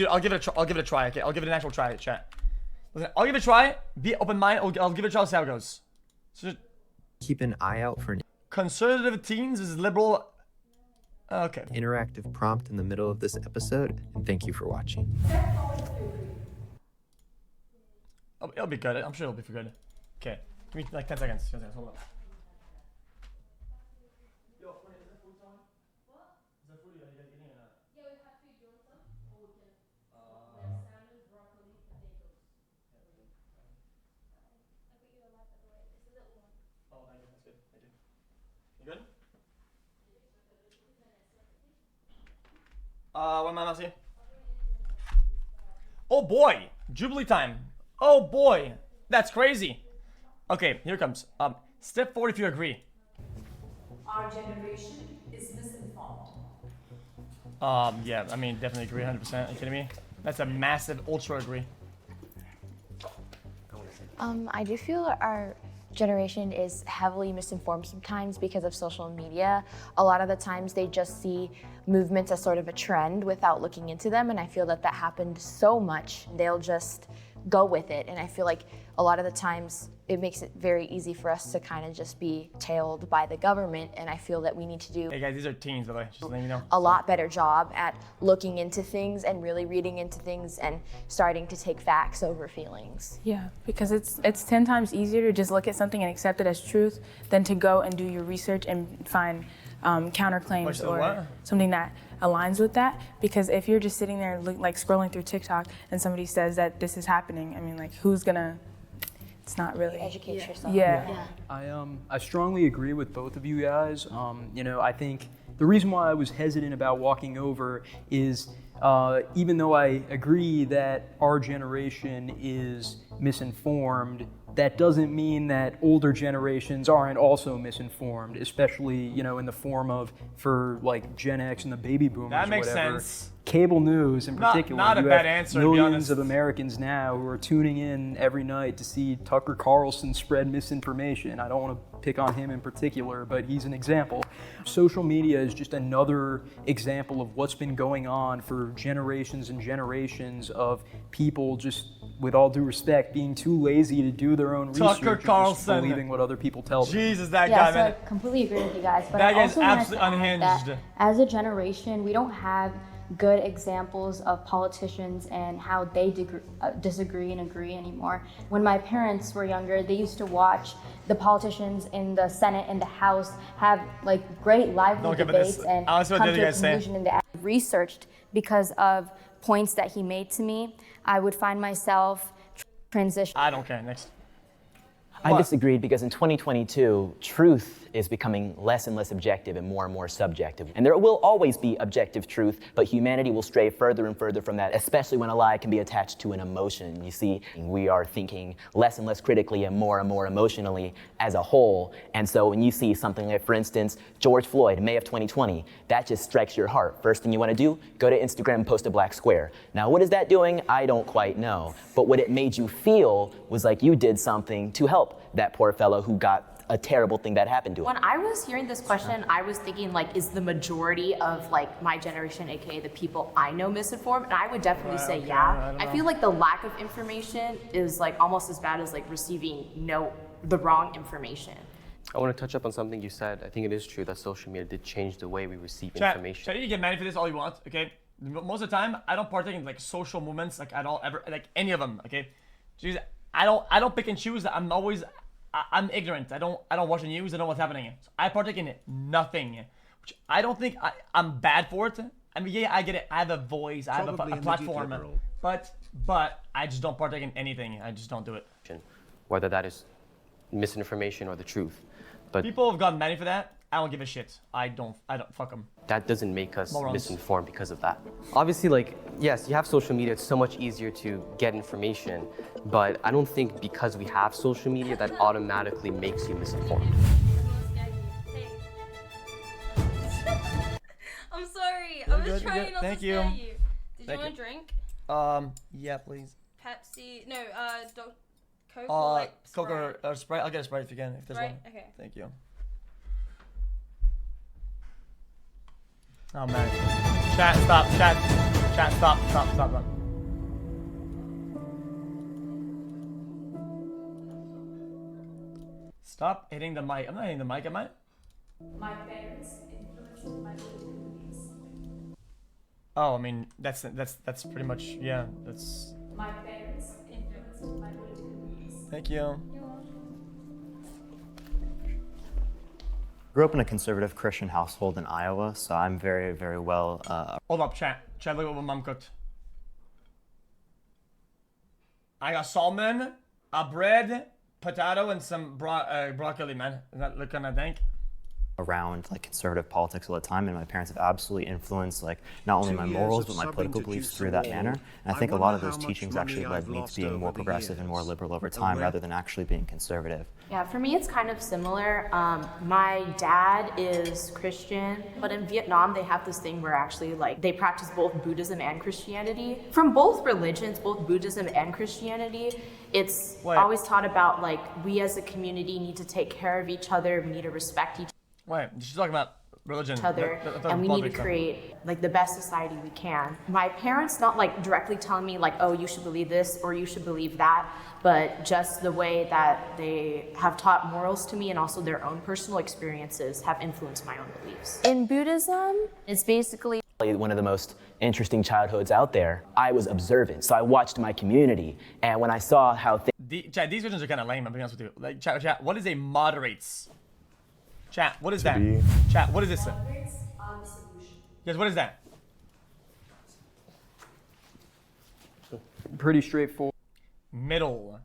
Dude, I'll give it a try. Okay, I'll give it an actual try. Chat. Listen, I'll give it a try. Be open minded. I'll give it a try. See how it goes. So just Keep an eye out for an conservative teens is liberal. Okay. interactive prompt in the middle of this episode, and thank you for watching. It'll be good. I'm sure it'll be for good. Okay. Give me like 10 seconds. 10 seconds. Hold on. What am I missing? Oh boy, Jubilee time. Oh boy, that's crazy. Okay, here it comes. Step forward if you agree. Our generation is misinformed. Yeah, I mean, definitely agree 100%. Are you kidding me? That's a massive ultra agree. I do feel our generation is heavily misinformed sometimes because of social media. A lot of the times they just see movements as sort of a trend without looking into them, and I feel that happened so much. They'll just go with it, and I feel like a lot of the times it makes it very easy for us to kind of just be tailed by the government, and I feel that we need to do Hey guys, these are teens, by the way. Just letting you know. a lot better job at looking into things and really reading into things and starting to take facts over feelings. Yeah, because it's 10 times easier to just look at something and accept it as truth than to go and do your research and find counterclaims or something that aligns with that. Because if you're just sitting there like scrolling through TikTok and somebody says that this is happening, I mean, like, who's gonna? It's not really. Educate yourself. Yeah. I strongly agree with both of you guys. You know, I think the reason why I was hesitant about walking over is even though I agree that our generation is misinformed, that doesn't mean that older generations aren't also misinformed, especially, you know, in the form of, for like Gen X and the baby boomers. That makes whatever. sense. Cable news in particular. Not a you bad have answer, to be millions honest. of Americans now who are tuning in every night to see Tucker Carlson spread misinformation. I don't want to pick on him in particular, but he's an example. Social media is just another example of what's been going on for generations and generations of people, just with all due respect, being too lazy to do their own research Tucker and just Carlson. believing what other people tell them. Jesus, that Yeah, guy, so man. I completely agree with you guys. But That I guy's also wanted absolutely to add unhinged. that as a generation, we don't have good examples of politicians and how they disagree and agree anymore. When my parents were younger, they used to watch the politicians in the Senate and the House have like great lively Okay, but this- debates and honestly, what come did to you a guys say? conclusion in the researched because of points that he made to me. I would find myself transition. I don't care. Next. I disagreed because in 2022, truth is becoming less and less objective and more subjective. And there will always be objective truth, but humanity will stray further and further from that, especially when a lie can be attached to an emotion. You see, we are thinking less and less critically and more emotionally as a whole. And so when you see something like, for instance, George Floyd, May of 2020, that just strikes your heart. First thing you want to do, go to Instagram and post a black square. Now, what is that doing? I don't quite know. But what it made you feel was like you did something to help that poor fellow who got a terrible thing that happened to him. When I was hearing this question, I was thinking, like, is the majority of like my generation, aka the people I know, misinformed? And I would definitely say yeah. I feel like the lack of information is like almost as bad as like receiving the wrong information. I want to touch up on something you said. I think it is true that social media did change the way we receive Chat, information. you can get mad for this all you want, okay? Most of the time, I don't partake in like social movements like at all, ever, like any of them, okay? Jeez, I don't pick and choose. I'm ignorant. I don't watch the news. I don't know what's happening. So I partake in nothing, which I don't think I'm bad for it. I mean, yeah, I get it. I have a voice. I have a platform, but I just don't partake in anything. I just don't do it. Whether that is misinformation or the truth, but people have gotten mad for that. I don't give a shit. I don't fuck them. That doesn't make us Morons. misinformed because of that. Obviously, like, yes, you have social media, it's so much easier to get information, but I don't think because we have social media that automatically makes you misinformed. I'm sorry, I was trying not to Thank you. scare you. Did Thank you want you. a drink? Yeah, please. Pepsi, no, Coke or like Sprite? Coke or Sprite. I'll get a Sprite if you can. If there's Sprite? one. Okay. Thank you. Oh man. Chat, stop. Chat. Chat, stop. Stop hitting the mic. I'm not hitting the mic, am I? My parents influenced my political beliefs. Oh, I mean, that's pretty much, yeah, that's... My parents influenced my political beliefs. Thank you. Grew up in a conservative Christian household in Iowa, so I'm very, very well. Hold up, chat. Chat, look at what mom cooked. I got salmon, a bread, potato, and some broccoli, man. Is that looking, I think? Around like conservative politics all the time, and my parents have absolutely influenced like not only my morals but my political beliefs through that manner. And I think a lot of those teachings actually led me to being more progressive and more liberal over time rather than actually being conservative. Yeah, for me it's kind of similar. My dad is Christian, but in Vietnam they have this thing where actually like they practice both Buddhism and Christianity. From both religions, both Buddhism and Christianity, it's always taught about like we as a community need to take care of each other, we need to respect each Wait, she's talking about religion. other, and we need to create like the best society we can. My parents not like directly telling me like, oh, you should believe this or you should believe that, but just the way that they have taught morals to me and also their own personal experiences have influenced my own beliefs. In Buddhism, it's basically one of the most interesting childhoods out there. I was observant, so I watched my community, and when I saw how Chat, these religions are kind of lame, I'm being honest with you. Like, chat, what is a moderates? Chat, what is that? Chat, what is this? Moderates are the solution. Yes, what is that? Pretty straightforward. Middle.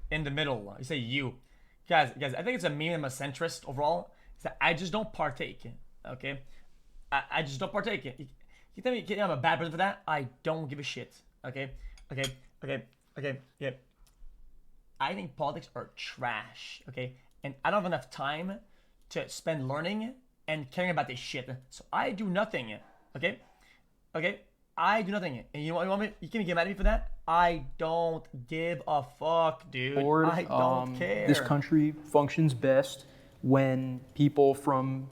In the middle. You say you. Guys, I think it's a meme. I'm a centrist overall. It's that I just don't partake. Okay? I just don't partake. You tell me I'm a bad person for that? I don't give a shit. Okay? Yeah. I think politics are trash. Okay? And I don't have enough time to spend learning and caring about this shit. So I do nothing. Okay? I do nothing. And you want me? You can get mad at me for that? I don't give a fuck, dude. I don't care. This country functions best when people from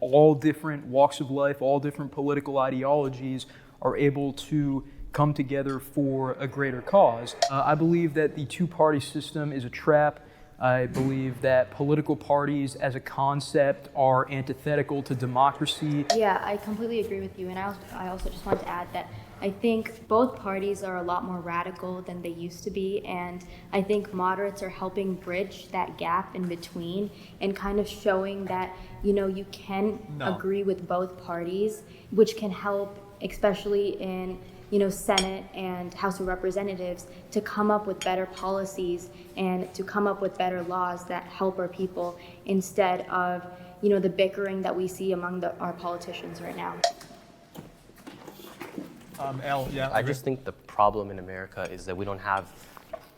all different walks of life, all different political ideologies are able to come together for a greater cause. I believe that the two-party system is a trap. I believe that political parties as a concept are antithetical to democracy. Yeah, I completely agree with you. And I also just want to add that I think both parties are a lot more radical than they used to be. And I think moderates are helping bridge that gap in between and kind of showing that, you know, you can agree with both parties, which can help, especially in Senate and House of Representatives, to come up with better policies and to come up with better laws that help our people instead of, the bickering that we see among our politicians right now. I just think the problem in America is that we don't have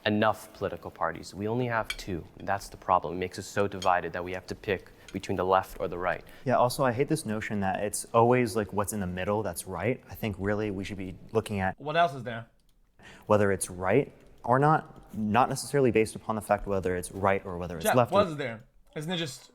enough political parties. We only have two. That's the problem. It makes us so divided that we have to pick between the left or the right. Yeah, also I hate this notion that it's always like what's in the middle that's right. I think really we should be looking at what else is there? Whether it's right or not necessarily based upon the fact whether it's right or whether it's left. What is there? Isn't it just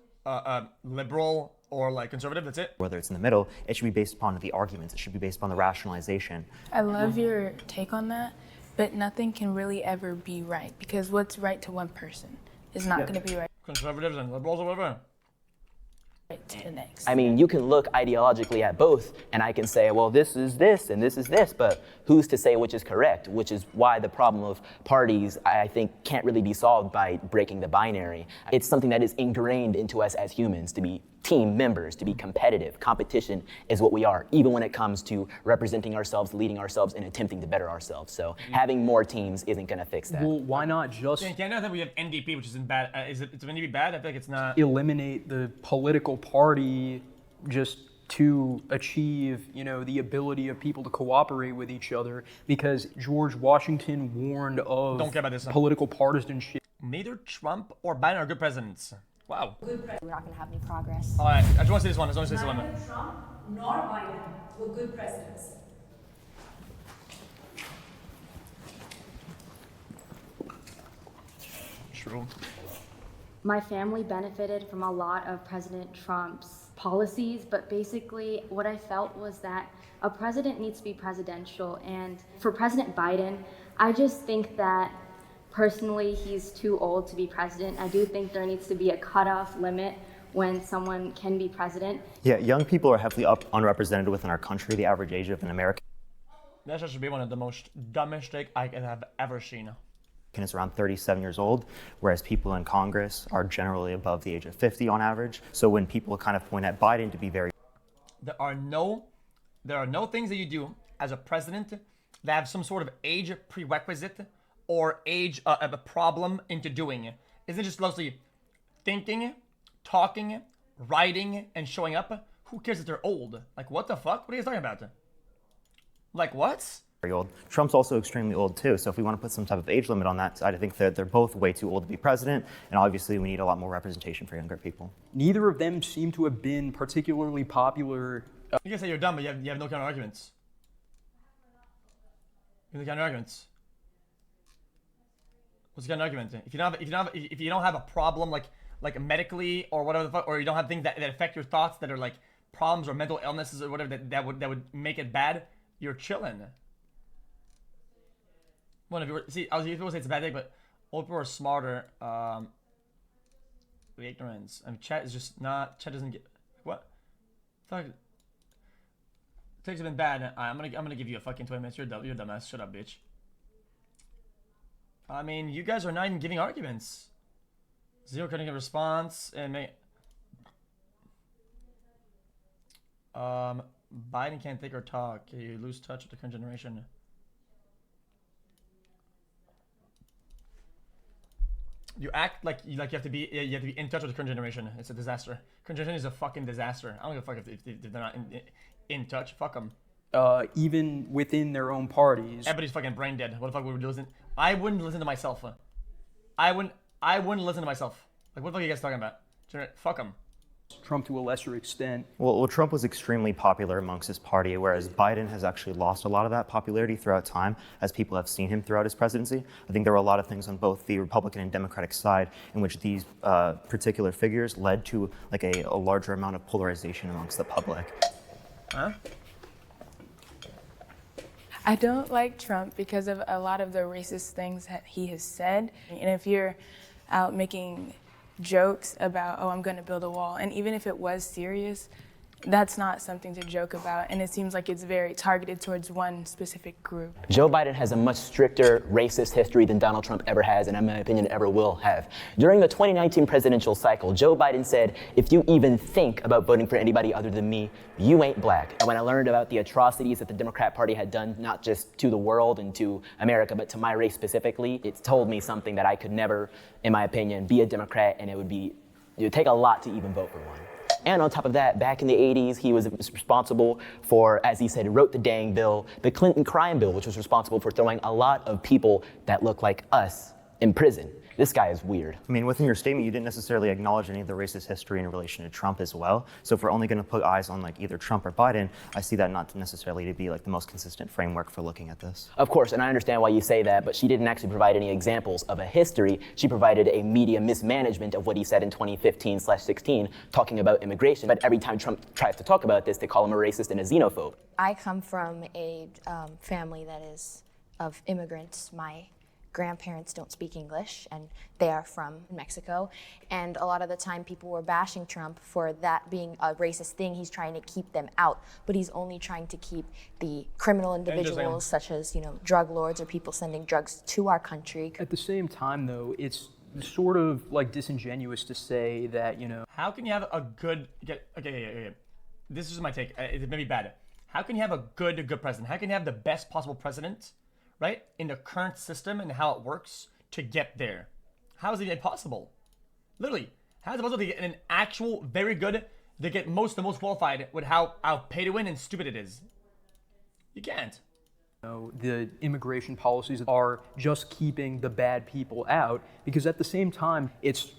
liberal or like conservative? That's it? Whether it's in the middle, it should be based upon the arguments. It should be based upon the rationalization. I love your take on that, but nothing can really ever be right because what's right to one person is not going to be right. Conservatives and liberals or whatever. To the next. I mean, you can look ideologically at both, and I can say, well, this is this, and this is this, but who's to say which is correct? Which is why the problem of parties, I think, can't really be solved by breaking the binary. It's something that is ingrained into us as humans to be team members, to be competitive. Competition is what we are, even when it comes to representing ourselves, leading ourselves, and attempting to better ourselves. So having more teams isn't going to fix that. Well, why not just... In Canada, I think we have NDP, which isn't bad. Is it NDP bad? I feel like it's not... Eliminate the political party just to achieve, the ability of people to cooperate with each other, because George Washington warned of Don't care about this, political partisanship. Neither Trump or Biden are good presidents. Wow. We're not going to have any progress. All right, I just want to say this one. Neither Trump nor Biden were good presidents. True. My family benefited from a lot of President Trump's policies, but basically what I felt was that A president needs to be presidential, and for President Biden, I just think that personally he's too old to be president. I do think there needs to be a cutoff limit when someone can be president. Yeah, young people are heavily unrepresented within our country. The average age of an American That should be one of the most dumbest things I have ever seen. is around 37 years old, whereas people in Congress are generally above the age of 50 on average. So when people kind of point at Biden to be very... There are no things that you do as a president that have some sort of age prerequisite or age of a problem into doing. Isn't it just mostly thinking, talking, writing, and showing up? Who cares if they're old? Like, what the fuck? What are you talking about? Like, what? Very old. Trump's also extremely old too, so if we want to put some type of age limit on that side, I think that they're both way too old to be president, and obviously we need a lot more representation for younger people. Neither of them seem to have been particularly popular. You can say you're dumb, but you have no counter arguments. You have no counter arguments. What's the counter argument? If you don't have a problem like medically or whatever the fuck, or you don't have things that affect your thoughts that are like problems or mental illnesses or whatever that would make it bad, you're chilling. Well, if you were, see, I was people say it's a bad thing, but old people are smarter. The ignorance. I mean, chat is just not. Chat doesn't get what. Fuck. Things have been bad. I'm gonna give you a fucking 20 minutes. You're a dumbass. Shut up, bitch. I mean, you guys are not even giving arguments. Zero cutting a response and Biden can't think or talk. You lose touch with the current generation. You act like you have to be in touch with the current generation. It's a disaster. Current generation is a fucking disaster. I don't give a fuck if they're not in touch. Fuck them. Even within their own parties. Everybody's fucking brain dead. What the fuck would we listen? I wouldn't listen to myself. I wouldn't listen to myself. Like, what the fuck are you guys talking about? Fuck them. Trump to a lesser extent. Well, Trump was extremely popular amongst his party, whereas Biden has actually lost a lot of that popularity throughout time as people have seen him throughout his presidency. I think there were a lot of things on both the Republican and Democratic side in which these particular figures led to like a larger amount of polarization amongst the public. Huh? I don't like Trump because of a lot of the racist things that he has said. And if you're out making jokes about, oh, I'm going to build a wall, and even if it was serious, that's not something to joke about, and it seems like it's very targeted towards one specific group. Joe Biden has a much stricter racist history than Donald Trump ever has, and in my opinion, ever will have. During the 2019 presidential cycle, Joe Biden said, if you even think about voting for anybody other than me, you ain't black. And when I learned about the atrocities that the Democrat Party had done, not just to the world and to America, but to my race specifically, it told me something that I could never, in my opinion, be a Democrat, and it would take a lot to even vote for one. And on top of that, back in the 80s, he was responsible for, as he said, wrote the dang bill, the Clinton crime bill, which was responsible for throwing a lot of people that look like us in prison. This guy is weird. I mean, within your statement, you didn't necessarily acknowledge any of the racist history in relation to Trump as well. So if we're only going to put eyes on like either Trump or Biden, I see that not necessarily to be like the most consistent framework for looking at this. Of course, and I understand why you say that, but she didn't actually provide any examples of a history. She provided a media mismanagement of what he said in 2015/16, talking about immigration. But every time Trump tries to talk about this, they call him a racist and a xenophobe. I come from a family that is of immigrants. My grandparents don't speak English, and they are from Mexico. And a lot of the time people were bashing Trump for that being a racist thing. He's trying to keep them out, but he's only trying to keep the criminal individuals such as, drug lords or people sending drugs to our country. At the same time, though, it's sort of like disingenuous to say that, How can you have a good, okay. This is my take, it may be bad. How can you have a good president? How can you have the best possible president, right, in the current system and how it works to get there? How is it even possible? Literally, how is it possible to get an actual very good, to get the most qualified with how pay to win and stupid it is? You can't. The immigration policies are just keeping the bad people out, because at the same time, it's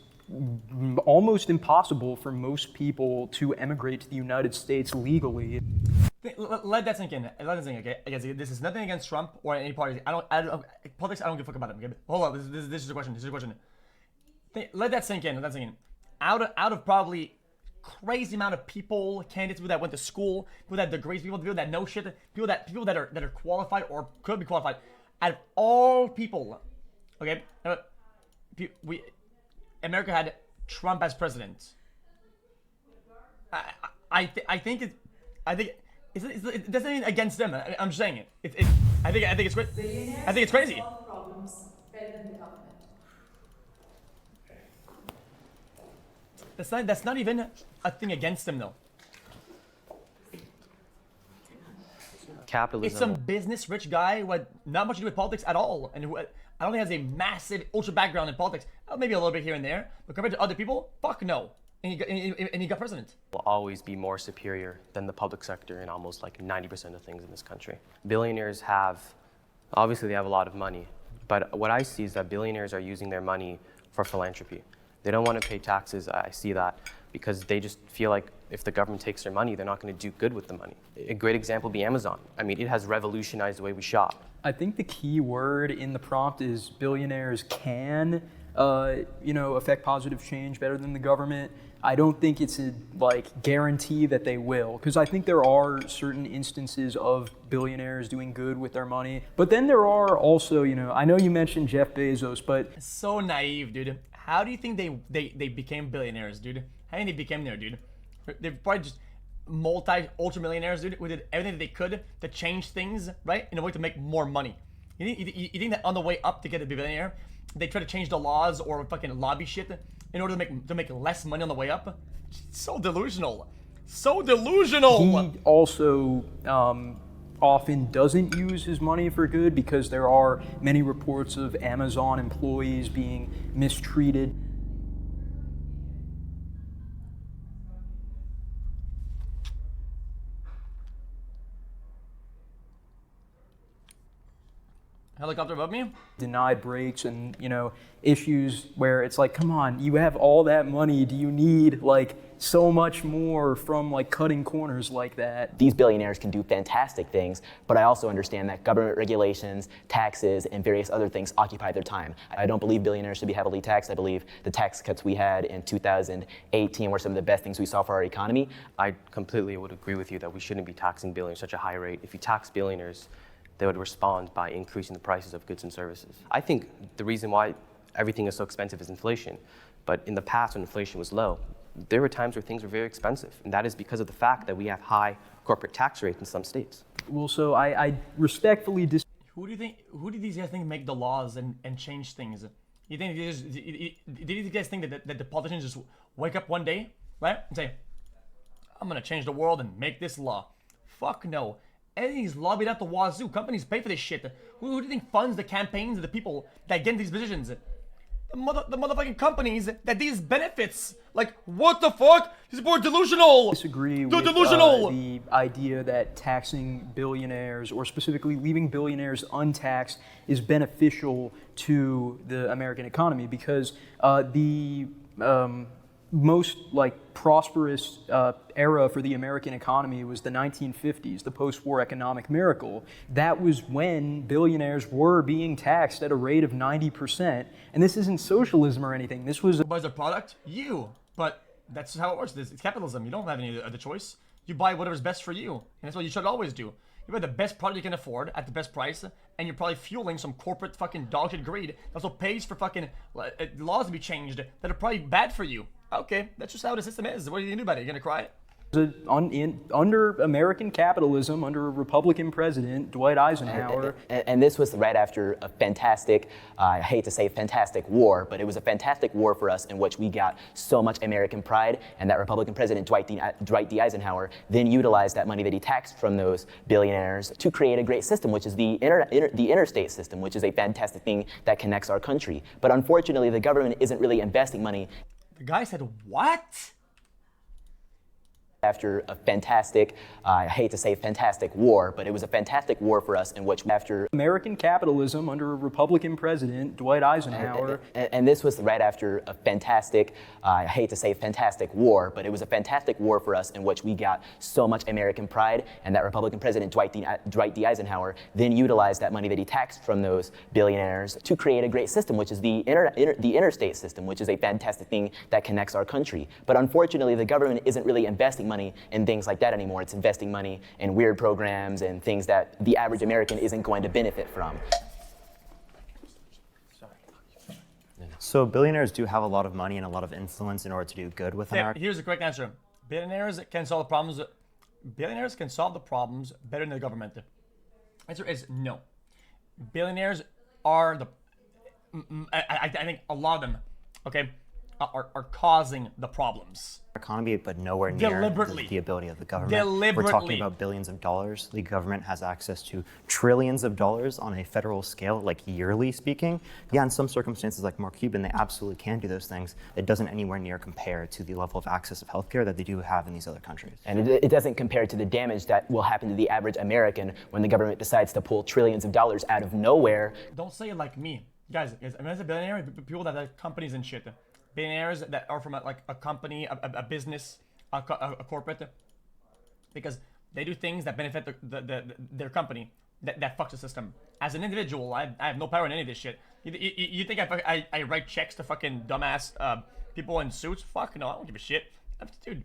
almost impossible for most people to emigrate to the United States legally. Let that sink in. Let that sink in, okay? Again, this is nothing against Trump or any party. Politics, I don't give a fuck about them. Okay? Hold on, this is a question. Let that sink in. Out of probably crazy amount of people, candidates, people that went to school, people that had degrees, people that know shit, people that are qualified or could be qualified. Out of all people, okay, America had Trump as president. I think it doesn't mean against them. I'm just saying it. I think it's great. I think it's crazy. That's not even a thing against them though. Capitalism. It's some business rich guy who had not much to do with politics at all, and who I don't think has a massive ultra background in politics. Maybe a little bit here and there, but compared to other people, fuck no. And he got president. Will always be more superior than the public sector in almost like 90% of things in this country. Billionaires obviously they have a lot of money, but what I see is that billionaires are using their money for philanthropy. They don't want to pay taxes, I see that, because they just feel like if the government takes their money, they're not going to do good with the money. A great example would be Amazon. I mean, it has revolutionized the way we shop. I think the key word in the prompt is billionaires can, affect positive change better than the government. I don't think it's a guarantee that they will, because I think there are certain instances of billionaires doing good with their money. But then there are also, I know you mentioned Jeff Bezos, but so naive, dude. How do you think they became billionaires, dude? How do you think they became there, dude? They're probably just ultra millionaires, dude, who did everything that they could to change things, right, in a way to make more money. You think that on the way up to get a billionaire, they try to change the laws or fucking lobby shit in order to make less money on the way up? So delusional. So delusional. He also often doesn't use his money for good, because there are many reports of Amazon employees being mistreated. Helicopter above me? Denied breaks and, issues where it's like, come on, you have all that money. Do you need so much more from cutting corners like that? These billionaires can do fantastic things, but I also understand that government regulations, taxes, and various other things occupy their time. I don't believe billionaires should be heavily taxed. I believe the tax cuts we had in 2018 were some of the best things we saw for our economy. I completely would agree with you that we shouldn't be taxing billionaires at such a high rate. If you tax billionaires, they would respond by increasing the prices of goods and services. I think the reason why everything is so expensive is inflation. But in the past, when inflation was low, there were times where things were very expensive. And that is because of the fact that we have high corporate tax rates in some states. Well, so I respectfully disagree. Who do these guys think make the laws and change things? You think did you guys think that the politicians just wake up one day, right, and say, I'm gonna change the world and make this law? Fuck no. Everything's lobbied out the wazoo. Companies pay for this shit. Who do you think funds the campaigns of the people that get in these positions? The motherfucking companies that these benefits. What the fuck? These people are delusional. Disagree They're with delusional. The idea that taxing billionaires, or specifically leaving billionaires untaxed, is beneficial to the American economy, because the most prosperous era for the American economy was the 1950s, the post-war economic miracle. That was when billionaires were being taxed at a rate of 90%. And this isn't socialism or anything. This was... Who buys a product? You. But that's how it works. It's capitalism. You don't have any other choice. You buy whatever's best for you. And that's what you should always do. You buy the best product you can afford at the best price, and you're probably fueling some corporate fucking dogshit greed that also pays for fucking laws to be changed that are probably bad for you. Okay, that's just how the system is. What are you gonna do about it? You gonna cry? Under American capitalism, under a Republican president, Dwight Eisenhower. And this was right after a fantastic, I hate to say fantastic war, but it was a fantastic war for us in which we got so much American pride, and that Republican president, Dwight D. Eisenhower, then utilized that money that he taxed from those billionaires to create a great system, which is the interstate system, which is a fantastic thing that connects our country. But unfortunately, the government isn't really investing money. The guy said, what? After a fantastic, I hate to say fantastic war, but it was a fantastic war for us in which after American capitalism under a Republican president, Dwight Eisenhower. And this was right after a fantastic, I hate to say fantastic war, but it was a fantastic war for us in which we got so much American pride, and that Republican president, Dwight D. Eisenhower, then utilized that money that he taxed from those billionaires to create a great system, which is the interstate system, which is a fantastic thing that connects our country. But unfortunately, the government isn't really investing money in things like that anymore. It's investing money in weird programs and things that the average American isn't going to benefit from. So billionaires do have a lot of money and a lot of influence in order to do good with America. Here's the correct answer. Billionaires can solve the problems. Billionaires can solve the problems better than the government. The answer is no. Billionaires are the. I think a lot of them, okay, are causing the problems. Economy, but nowhere near the ability of the government. We're talking about billions of dollars. The government has access to trillions of dollars on a federal scale, like yearly speaking. Yeah, in some circumstances, like Mark Cuban, they absolutely can do those things. It doesn't anywhere near compare to the level of access of healthcare that they do have in these other countries. And it doesn't compare to the damage that will happen to the average American when the government decides to pull trillions of dollars out of nowhere. Don't say it like me. Guys, I mean, as a billionaire, people that have companies and shit. Billionaires that are from a company, a business, a corporate, because they do things that benefit their company, that fucks the system. As an individual, I have no power in any of this shit. You think I write checks to fucking dumbass people in suits? Fuck no, I don't give a shit. Dude.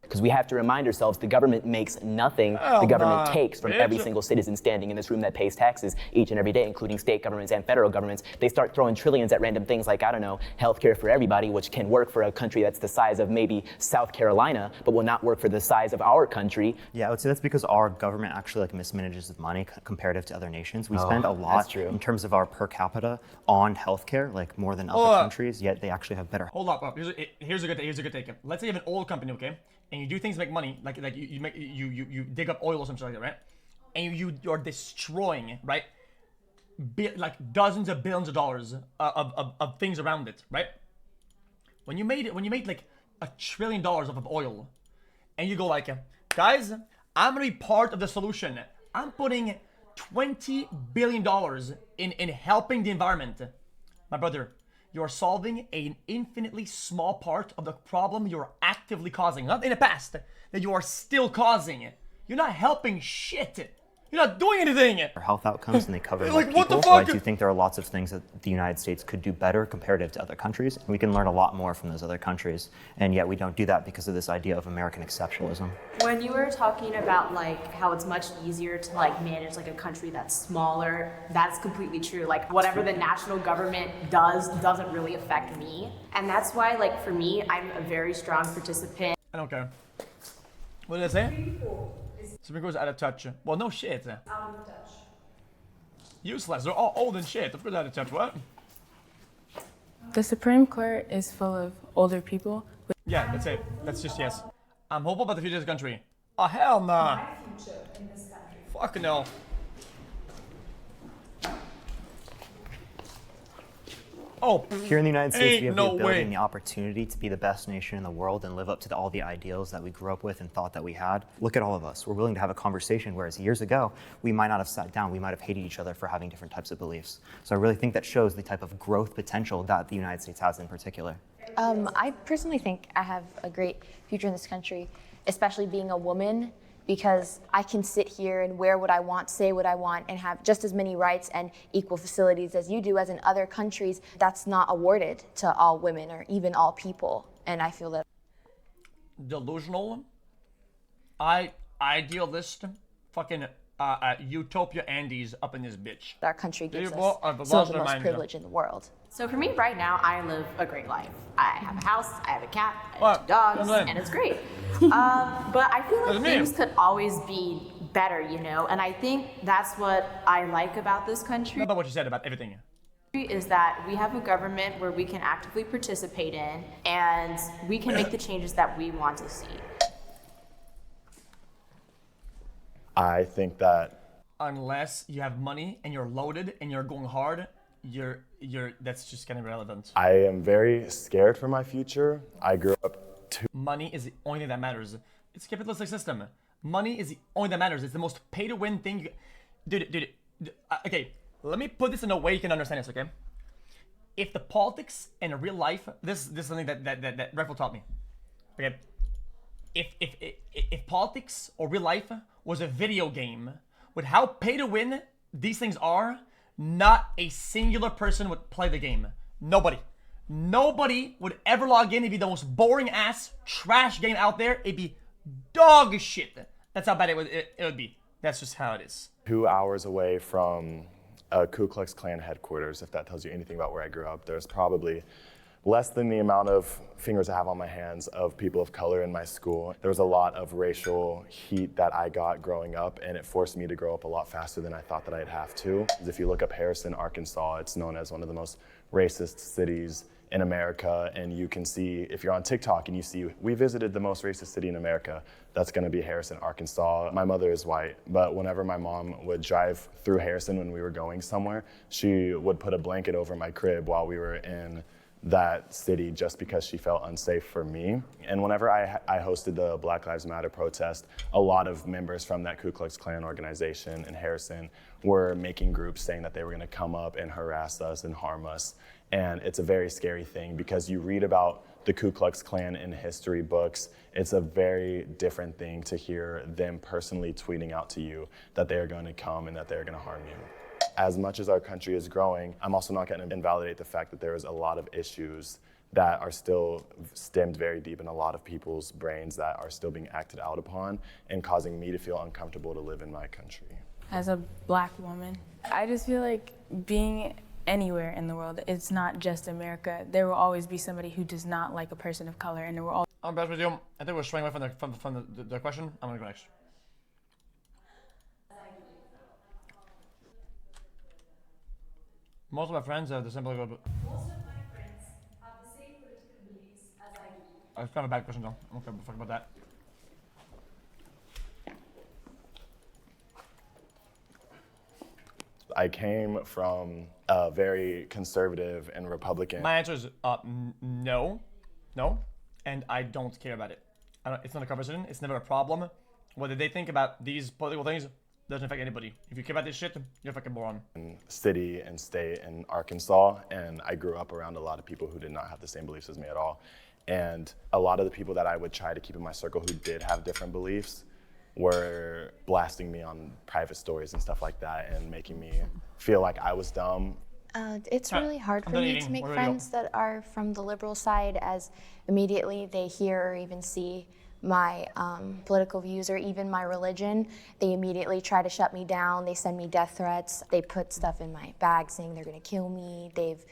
Because we have to remind ourselves the government makes nothing. The government takes from every single citizen standing in this room that pays taxes each and every day, including state governments and federal governments. They start throwing trillions at random things like, I don't know, healthcare for everybody, which can work for a country that's the size of maybe South Carolina, but will not work for the size of our country. Yeah, I would say that's because our government actually mismanages the money comparative to other nations. We spend a lot in terms of our per capita on healthcare, like more than other countries, yet they actually have better. Hold up. Here's a good take. Let's say you have an oil company, okay? And you do things to make money, like you dig up oil or something like that, right? And you're destroying, right? Like dozens of billions of dollars of things around it, right? When you made like $1 trillion off of oil, and you go like, guys, I'm gonna be part of the solution. I'm putting $20 billion in helping the environment, my brother. You're solving an infinitely small part of the problem you're actively causing. Not in the past, that you are still causing. You're not helping shit. You're not doing anything. Our health outcomes, and they cover like people. what the fuck? So I do think there are lots of things that the United States could do better comparative to other countries. And we can learn a lot more from those other countries. And yet we don't do that because of this idea of American exceptionalism. When you were talking about like how it's much easier to like manage like a country that's smaller, that's completely true. Like whatever the national government does doesn't really affect me. And that's why like for me, I'm a very strong participant. I don't care. What did I say? Supreme Court's out of touch. Well, no shit. Out of touch. Useless. They're all old and shit. Of course, out of touch. What? The Supreme Court is full of older people. Yeah, that's it. That's just yes. I'm hopeful about the future of this country. Oh, hell nah. My future in this country. Fuck no. Oh, here in the United States, we have no the ability way. and the opportunity to be the best nation in the world and live up to all the ideals that we grew up with and thought that we had. Look at all of us. We're willing to have a conversation, whereas years ago, we might not have sat down. We might have hated each other for having different types of beliefs. So I really think that shows the type of growth potential that the United States has in particular. I personally think I have a great future in this country, especially being a woman, because I can sit here and wear what I want, say what I want, and have just as many rights and equal facilities as you do, as in other countries. That's not awarded to all women or even all people, and I feel that. Delusional, idealist, fucking Utopia Andes up in this bitch. Our country gives us some of the most privilege in the world. So for me right now, I live a great life. I have a house, I have a cat, I have 2 dogs, and it's great. But I feel like things could always be better, you know? And I think that's what I like about this country. Not about what you said about everything. Is that we have a government where we can actively participate in, and we can make the changes that we want to see. I think that unless you have money and you're loaded and you're going hard, that's just kind of irrelevant. I am very scared for my future. I grew up Money is the only thing that matters. It's a capitalistic system. Money is the only thing that matters. It's the most pay-to-win thing. Dude, okay, let me put this in a way you can understand this, okay? If the politics in real life, this is something that Rifle taught me, okay? If politics or real life was a video game, with how pay-to-win these things are, not a singular person would play the game. Nobody would ever log in. It'd be the most boring ass trash game out there. It'd be dog shit. That's how bad it would be. That's just how it is. 2 hours away from a Ku Klux Klan headquarters, if that tells you anything about where I grew up. There's probably less than the amount of fingers I have on my hands of people of color in my school. There was a lot of racial heat that I got growing up, and it forced me to grow up a lot faster than I thought that I'd have to. If you look up Harrison, Arkansas, it's known as one of the most racist cities in America, and you can see, if you're on TikTok and you see, we visited the most racist city in America, that's gonna be Harrison, Arkansas. My mother is white, but whenever my mom would drive through Harrison when we were going somewhere, she would put a blanket over my crib while we were in that city just because she felt unsafe for me. And whenever I hosted the Black Lives Matter protest, a lot of members from that Ku Klux Klan organization in Harrison were making groups saying that they were gonna come up and harass us and harm us. And it's a very scary thing because you read about the Ku Klux Klan in history books. It's a very different thing to hear them personally tweeting out to you that they are going to come and that they're going to harm you. As much as our country is growing, I'm also not going to invalidate the fact that there is a lot of issues that are still stemmed very deep in a lot of people's brains that are still being acted out upon and causing me to feel uncomfortable to live in my country. As a black woman, I just feel like being anywhere in the world, it's not just America. There will always be somebody who does not like a person of color, and there will always. I'm best with you. I think we're straying away from the question. I'm gonna go next. Most of my friends have the same political. Most of my friends have the same political beliefs as I do. That's kind of a bad question, though. I'm okay, fuck about that. I came from a very conservative and Republican. My answer is no, and I don't care about it. It's not a conversation. It's never a problem. Whether they think about these political things doesn't affect anybody. If you care about this shit, you're a fucking moron. City and state in Arkansas, and I grew up around a lot of people who did not have the same beliefs as me at all. And a lot of the people that I would try to keep in my circle who did have different beliefs were blasting me on private stories and stuff like that and making me feel like I was dumb. It's really hard for me to make friends that are from the liberal side, as immediately they hear or even see my political views or even my religion, they immediately try to shut me down. They send me death threats. They put stuff in my bag saying they're gonna kill me. They've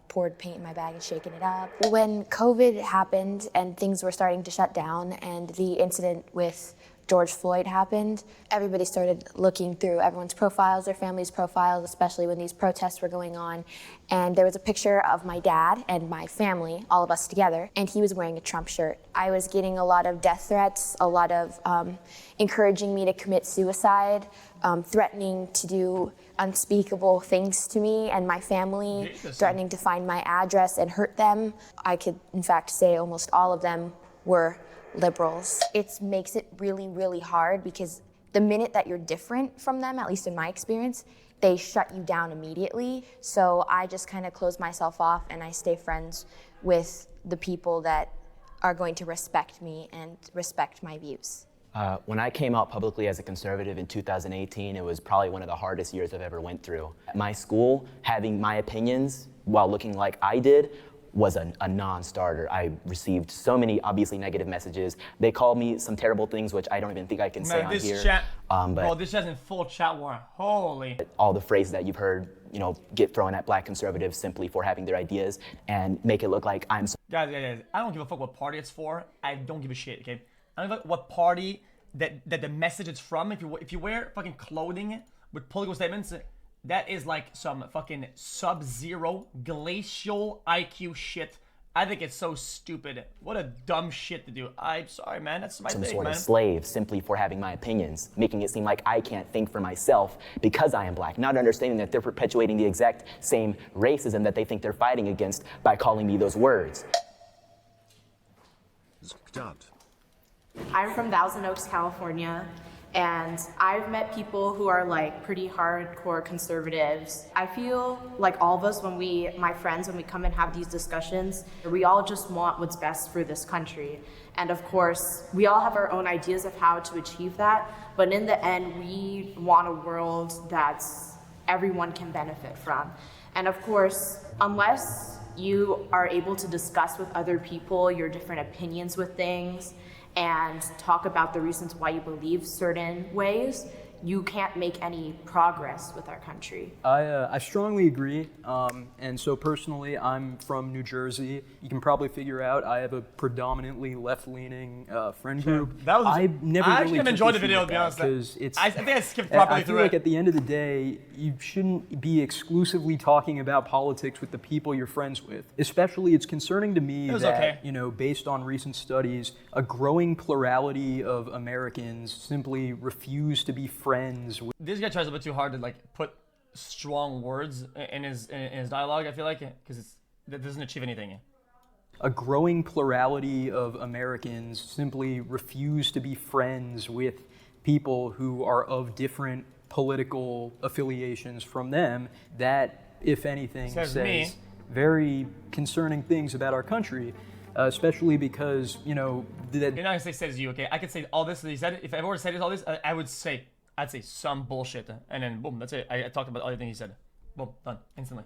poured paint in my bag and shaken it up. When COVID happened and things were starting to shut down and the incident with George Floyd happened, everybody started looking through everyone's profiles, their family's profiles, especially when these protests were going on. And there was a picture of my dad and my family, all of us together, and he was wearing a Trump shirt. I was getting a lot of death threats, a lot of encouraging me to commit suicide, threatening to do unspeakable things to me and my family, threatening to find my address and hurt them. I could, in fact, say almost all of them were liberals. It makes it really, really hard because the minute that you're different from them, at least in my experience, they shut you down immediately. So I just kind of close myself off and I stay friends with the people that are going to respect me and respect my views. When I came out publicly as a conservative in 2018, it was probably one of the hardest years I've ever went through. At my school, having my opinions while looking like I did was a non-starter. I received so many obviously negative messages. They called me some terrible things, which I don't even think I can say on here. Bro, this chat's in full chat war. Holy. All the phrases that you've heard, get thrown at black conservatives simply for having their ideas and make it look like I'm. Guys, I don't give a fuck what party it's for. I don't give a shit, okay? I don't give a fuck what party that the message is from. If you wear fucking clothing with political statements, that is like some fucking sub-zero glacial IQ shit. I think it's so stupid. What a dumb shit to do. I'm sorry, man. That's my thing, man. Some sort of slave simply for having my opinions, making it seem like I can't think for myself because I am black, not understanding that they're perpetuating the exact same racism that they think they're fighting against by calling me those words. I'm from Thousand Oaks, California, and I've met people who are like pretty hardcore conservatives. I feel like all of us, my friends, when we come and have these discussions, we all just want what's best for this country. And of course, we all have our own ideas of how to achieve that, but in the end, we want a world that's everyone can benefit from. And of course, unless you are able to discuss with other people your different opinions with things and talk about the reasons why you believe certain ways, you can't make any progress with our country. I strongly agree. And so personally, I'm from New Jersey. You can probably figure out I have a predominantly left-leaning friend group. I actually enjoyed the video, to be honest. I think I skipped properly through it. I feel like at the end of the day, you shouldn't be exclusively talking about politics with the people you're friends with. Especially, it's concerning to me that, based on recent studies, a growing plurality of Americans simply refuse to be friends with. This guy tries a bit too hard to like put strong words in his dialogue, I feel like, because that doesn't achieve anything. A growing plurality of Americans simply refuse to be friends with people who are of different political affiliations from them. That, if anything, says very concerning things about our country. Especially because, you're not gonna say says you, okay? I could say all this that he said. If I ever said all this, I'd say some bullshit, and then boom, that's it. I talked about everything he said. Boom, done, instantly.